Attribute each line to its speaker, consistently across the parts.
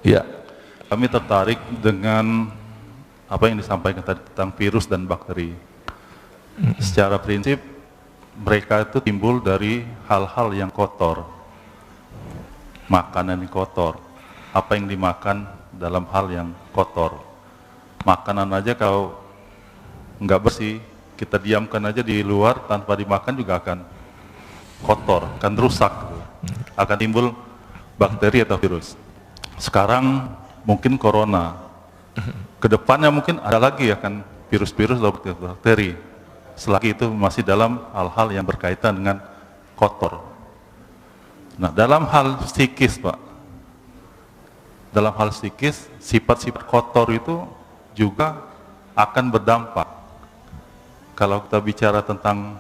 Speaker 1: Ya,
Speaker 2: Kami tertarik dengan apa yang disampaikan tadi tentang virus dan bakteri. Secara prinsip, mereka itu timbul dari hal-hal yang kotor, makanan yang kotor, apa yang dimakan dalam hal yang kotor. Makanan aja kalau nggak bersih, kita diamkan aja di luar tanpa dimakan juga akan kotor, akan rusak, akan timbul bakteri atau virus. Sekarang mungkin corona, kedepannya mungkin ada lagi akan virus-virus atau bakteri. Selagi itu masih dalam hal-hal yang berkaitan dengan kotor. Nah, dalam hal psikis, Pak, dalam hal psikis, sifat-sifat kotor itu juga akan berdampak. Kalau kita bicara tentang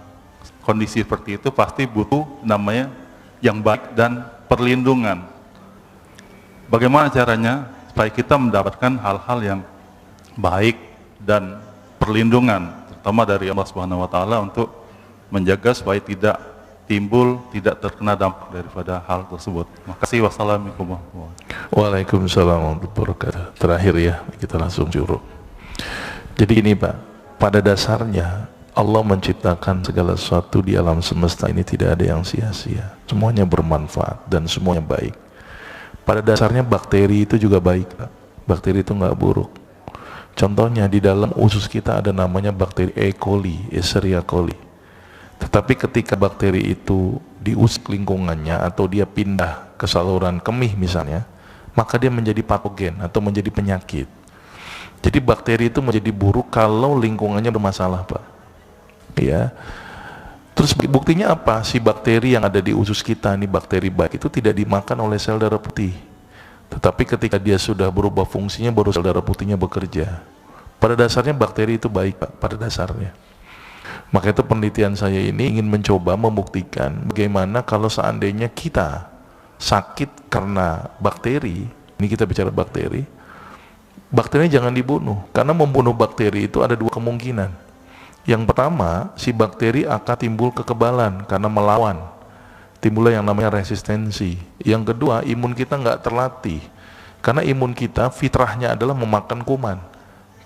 Speaker 2: kondisi seperti itu, pasti butuh namanya yang baik dan perlindungan. Bagaimana caranya supaya kita mendapatkan hal-hal yang baik dan perlindungan, terutama dari Allah Subhanahu wa taala, untuk menjaga supaya tidak timbul, tidak terkena dampak daripada hal tersebut. Makasih. Wassalamualaikum warahmatullahi wabarakatuh.
Speaker 1: waalaikumsalam warahmatullahi wabarakatuh. Terakhir ya, kita langsung juru. Jadi ini Pak, pada dasarnya Allah menciptakan segala sesuatu di alam semesta ini tidak ada yang sia-sia. Semuanya bermanfaat dan semuanya baik. Pada dasarnya bakteri itu juga baik, Pak. Bakteri itu nggak buruk. Contohnya di dalam usus kita ada namanya bakteri E. coli, Escherichia coli. Tetapi ketika bakteri itu diusik lingkungannya atau dia pindah ke saluran kemih misalnya, maka dia menjadi patogen atau menjadi penyakit. Jadi bakteri itu menjadi buruk kalau lingkungannya bermasalah, Pak. Ya. Terus buktinya apa? Si bakteri yang ada di usus kita, ini bakteri baik, itu tidak dimakan oleh sel darah putih. Tetapi ketika dia sudah berubah fungsinya, baru sel darah putihnya bekerja. Pada dasarnya bakteri itu baik, Pak, pada dasarnya. Maka itu penelitian saya ini ingin mencoba membuktikan bagaimana kalau seandainya kita sakit karena bakteri, ini kita bicara bakteri, bakteri jangan dibunuh, karena membunuh bakteri itu ada dua kemungkinan. Yang pertama, si bakteri akan timbul kekebalan karena melawan, timbullah yang namanya resistensi. Yang kedua, imun kita nggak terlatih, karena imun kita fitrahnya adalah memakan kuman.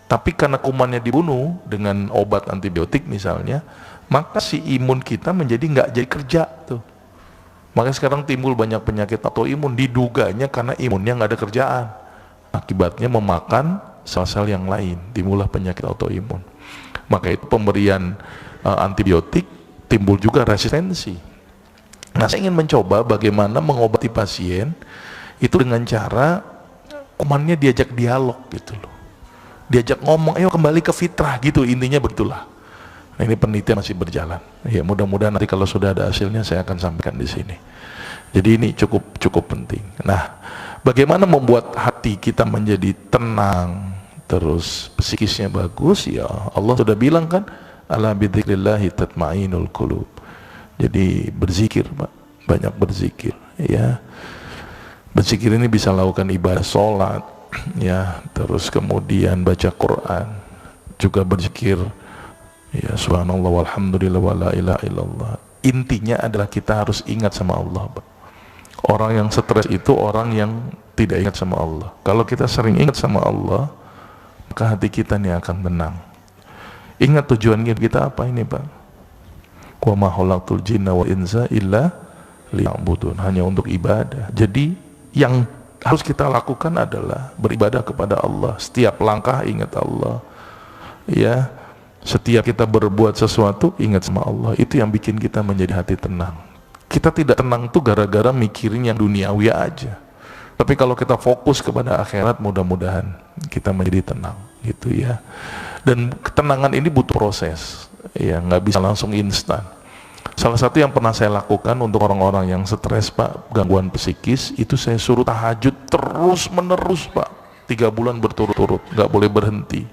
Speaker 1: Tapi karena kumannya dibunuh dengan obat antibiotik misalnya, maka si imun kita menjadi nggak jadi kerja tuh. Makanya sekarang timbul banyak penyakit autoimun, diduganya karena imunnya nggak ada kerjaan. Akibatnya memakan sel-sel yang lain, timbullah penyakit autoimun. Maka itu pemberian antibiotik timbul juga resistensi. Nah, saya ingin mencoba bagaimana mengobati pasien itu dengan cara kumannya diajak dialog gitu loh. Diajak ngomong, ayo kembali ke fitrah gitu, intinya begitulah. Nah, ini penelitian masih berjalan. Ya, mudah-mudahan nanti kalau sudah ada hasilnya saya akan sampaikan di sini. Jadi ini cukup penting. Nah, bagaimana membuat hati kita menjadi tenang, terus psikisnya bagus? Ya Allah sudah bilang kan, ala bidzikrillahi tatmainul qulub. Jadi berzikir, Pak, banyak berzikir ya. Berzikir ini bisa lakukan ibadah sholat ya, terus kemudian baca Quran, juga berzikir ya, subhanallah walhamdulillah wala ilaha illallah. Intinya adalah kita harus ingat sama Allah, Pak. Orang yang stres itu orang yang tidak ingat sama Allah. Kalau kita sering ingat sama Allah, maka hati kita nih akan tenang. Ingat tujuan kita apa ini, Pak? Wa ma khalaqtul jinna wal insa illa liya'budun, hanya untuk ibadah. Jadi yang harus kita lakukan adalah beribadah kepada Allah. Setiap langkah ingat Allah. Ya, setiap kita berbuat sesuatu ingat sama Allah. Itu yang bikin kita menjadi hati tenang. Kita tidak tenang tuh gara-gara mikirin yang duniawi aja. Tapi kalau kita fokus kepada akhirat, mudah-mudahan kita menjadi tenang gitu ya. Dan ketenangan ini butuh proses. Ya, nggak bisa langsung instan. Salah satu yang pernah saya lakukan untuk orang-orang yang stres, Pak, gangguan psikis, itu saya suruh tahajud terus menerus, Pak, 3 bulan berturut-turut, nggak boleh berhenti.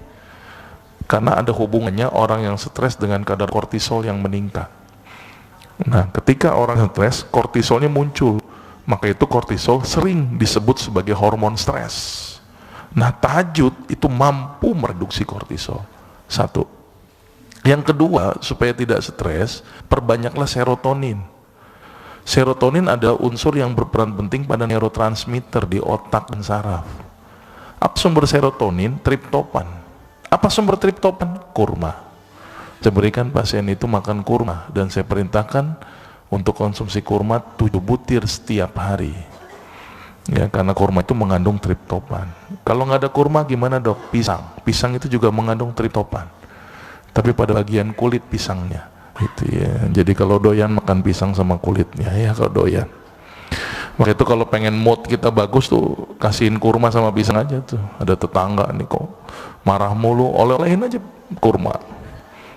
Speaker 1: Karena ada hubungannya orang yang stres dengan kadar kortisol yang meningkat. Nah, ketika orang stres, kortisolnya muncul, maka itu kortisol sering disebut sebagai hormon stres. Nah, tahajud itu mampu mereduksi kortisol. Satu. Yang kedua, supaya tidak stres, perbanyaklah serotonin. Serotonin adalah unsur yang berperan penting pada neurotransmitter di otak dan saraf. Apa sumber serotonin? Triptopan. Apa sumber triptopan? Kurma. Saya berikan pasien itu makan kurma dan saya perintahkan untuk konsumsi kurma 7 butir setiap hari. Ya, karena kurma itu mengandung triptopan. Kalau nggak ada kurma gimana dok? Pisang. Pisang itu juga mengandung triptopan. Tapi pada bagian kulit pisangnya. Gitu ya. Jadi kalau doyan makan pisang sama kulitnya ya kalau doyan. Maka itu kalau pengen mood kita bagus tuh kasihin kurma sama pisang aja tuh. Ada tetangga nih kok marah mulu, oleh-olehin aja kurma.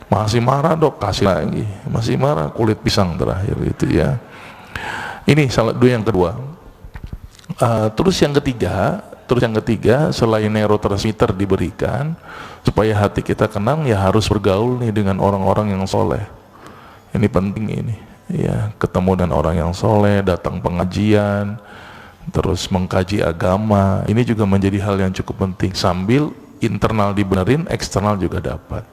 Speaker 1: Masih marah dok, kasih lagi. Masih marah, kulit pisang terakhir itu ya. Ini salah dua yang kedua. Terus yang ketiga, selain neurotransmitter diberikan supaya hati kita tenang, ya harus bergaul nih dengan orang-orang yang soleh. Ini penting ini, ya ketemu dengan orang yang soleh, datang pengajian, terus mengkaji agama. Ini juga menjadi hal yang cukup penting. Sambil internal dibenerin, eksternal juga dapat.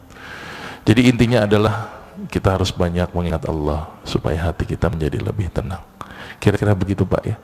Speaker 1: Jadi intinya adalah kita harus banyak mengingat Allah supaya hati kita menjadi lebih tenang. Kira-kira begitu Pak ya.